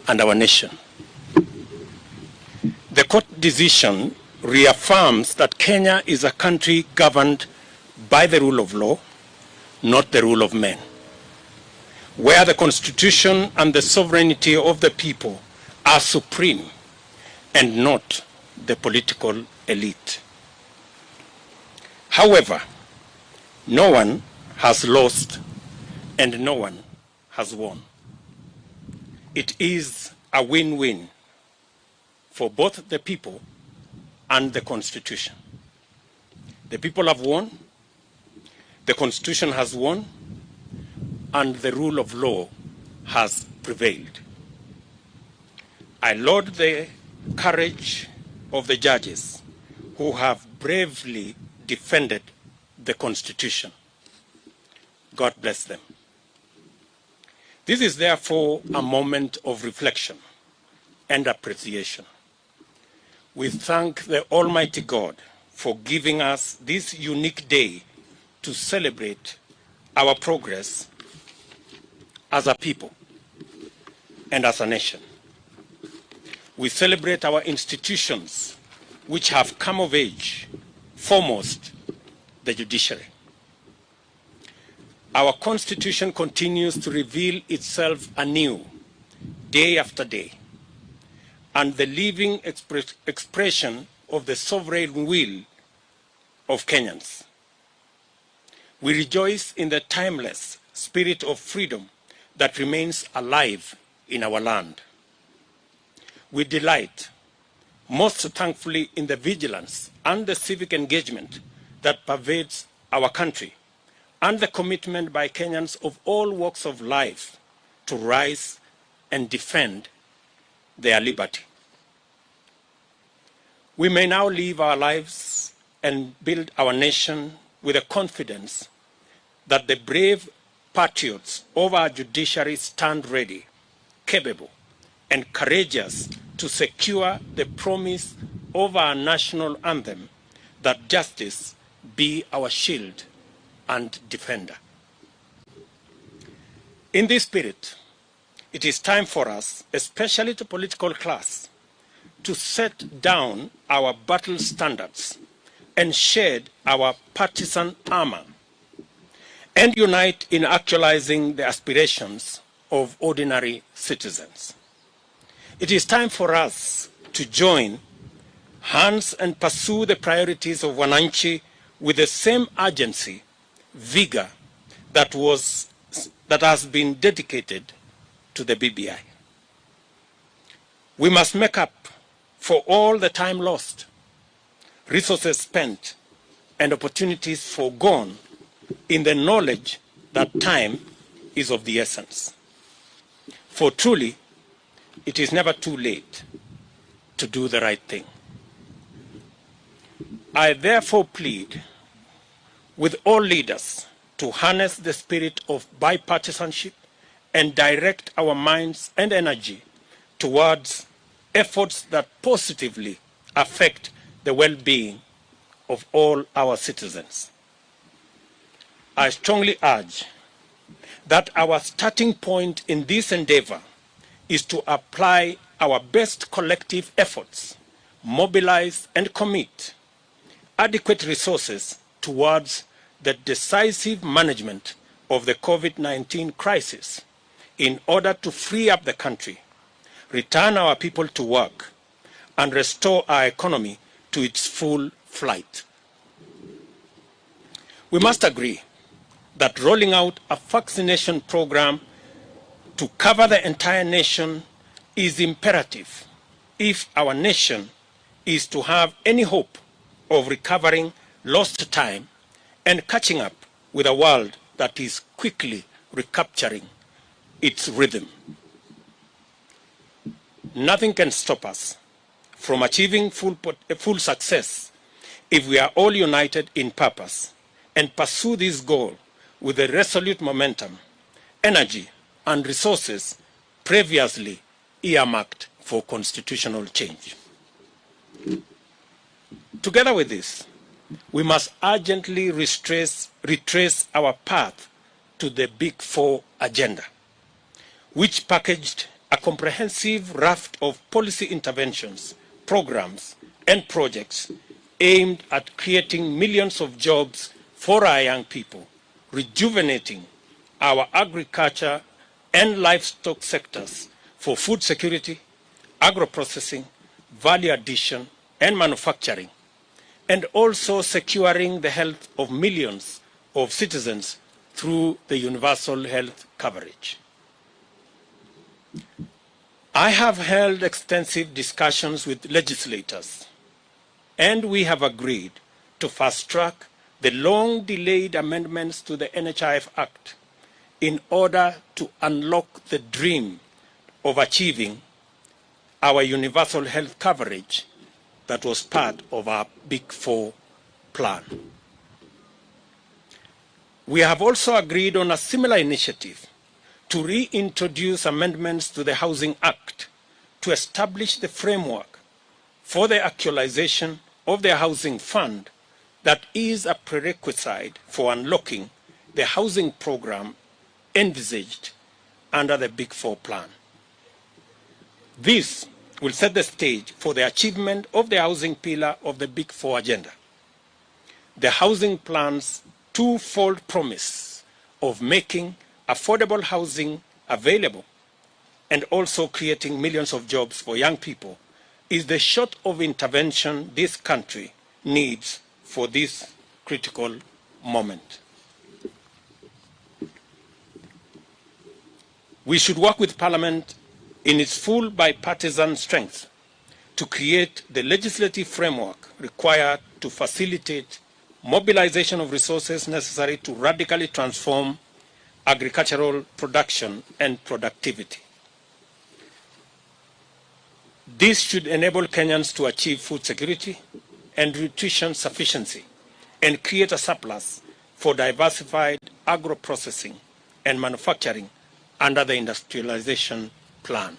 and our nation. The court decision reaffirms that Kenya is a country governed by the rule of law, not the rule of men, where the Constitution and the sovereignty of the people are supreme and not the political elite. However, no one has lost and no one has won. It is a win-win for both the people and the Constitution. The people have won, the Constitution has won, and the rule of law has prevailed. I laud the courage of the judges who have bravely defended the Constitution. God bless them. This is therefore a moment of reflection and appreciation. We thank the Almighty God for giving us this unique day to celebrate our progress as a people and as a nation. We celebrate our institutions which have come of age, foremost the judiciary. Our Constitution continues to reveal itself anew, day after day, and the living expression of the sovereign will of Kenyans. We rejoice in the timeless spirit of freedom that remains alive in our land. We delight most thankfully in the vigilance and the civic engagement that pervades our country, and the commitment by Kenyans of all walks of life to rise and defend their liberty. We may now live our lives and build our nation with the confidence that the brave patriots of our judiciary stand ready, capable, and courageous to secure the promise of our national anthem that justice be our shield and defender. In this spirit, it is time for us, especially the political class, to set down our battle standards and shed our partisan armor and unite in actualizing the aspirations of ordinary citizens. It is time for us to join hands and pursue the priorities of Wananchi with the same urgency, vigor that has been dedicated to the BBI. We must make up for all the time lost, resources spent, and opportunities forgone in the knowledge that time is of the essence. For truly, it is never too late to do the right thing. I therefore plead with all leaders to harness the spirit of bipartisanship and direct our minds and energy towards efforts that positively affect the well-being of all our citizens. I strongly urge that our starting point in this endeavor is to apply our best collective efforts, mobilize and commit adequate resources towards the decisive management of the COVID-19 crisis in order to free up the country, return our people to work, and restore our economy to its full flight. We must agree that rolling out a vaccination program to cover the entire nation is imperative if our nation is to have any hope of recovering lost time and catching up with a world that is quickly recapturing its rhythm. Nothing can stop us from achieving full success if we are all united in purpose and pursue this goal with the resolute momentum, energy, and resources previously earmarked for constitutional change. Together with this, we must urgently retrace our path to the Big Four agenda, which packaged a comprehensive raft of policy interventions, programs, and projects aimed at creating millions of jobs for our young people, rejuvenating our agriculture and livestock sectors for food security, agro-processing, value addition, and manufacturing, and also securing the health of millions of citizens through the universal health coverage. I have held extensive discussions with legislators, and we have agreed to fast-track the long-delayed amendments to the NHIF Act in order to unlock the dream of achieving our universal health coverage that was part of our Big Four plan. We have also agreed on a similar initiative to reintroduce amendments to the Housing Act to establish the framework for the actualization of the housing fund that is a prerequisite for unlocking the housing program envisaged under the Big Four plan. This will set the stage for the achievement of the housing pillar of the Big Four agenda. The housing plan's twofold promise of making affordable housing available and also creating millions of jobs for young people is the sort of intervention this country needs for this critical moment. We should work with Parliament in its full bipartisan strength to create the legislative framework required to facilitate mobilization of resources necessary to radically transform agricultural production and productivity. This should enable Kenyans to achieve food security and nutrition sufficiency and create a surplus for diversified agro-processing and manufacturing under the industrialization plan.